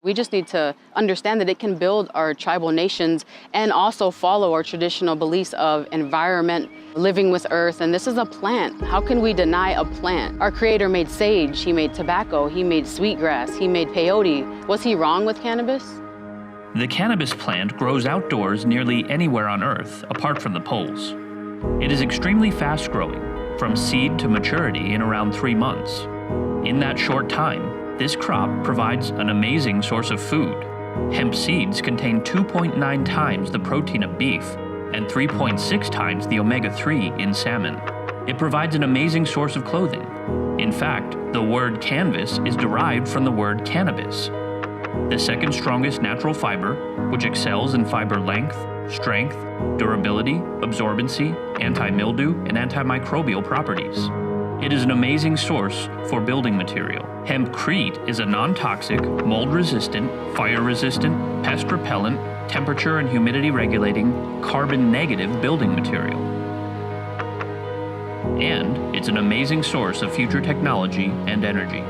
We just need to understand that it can build our tribal nations and also follow our traditional beliefs of environment, living with earth, and this is a plant. How can we deny a plant? Our creator made sage, he made tobacco, he made sweetgrass, he made peyote. Was he wrong with cannabis? The cannabis plant grows outdoors nearly anywhere on Earth, apart from the poles. It is extremely fast-growing, from seed to maturity in around 3 months. In that short time, this crop provides an amazing source of food. Hemp seeds contain 2.9 times the protein of beef and 3.6 times the omega-3 in salmon. It provides an amazing source of clothing. In fact, the word canvas is derived from the word cannabis, the second strongest natural fiber, which excels in fiber length, strength, durability, absorbency, anti-mildew, and antimicrobial properties. It is an amazing source for building material. Hempcrete is a non-toxic, mold-resistant, fire-resistant, pest repellent, temperature and humidity regulating, carbon-negative building material. And it's an amazing source of future technology and energy.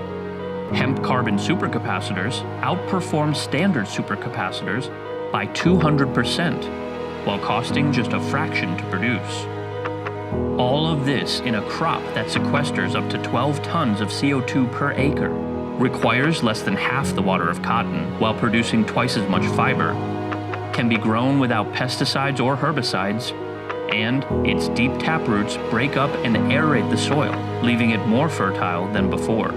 Hemp carbon supercapacitors outperform standard supercapacitors by 200%, while costing just a fraction to produce. All of this in a crop that sequesters up to 12 tons of CO2 per acre, requires less than half the water of cotton while producing twice as much fiber, can be grown without pesticides or herbicides, and its deep taproots break up and aerate the soil, leaving it more fertile than before.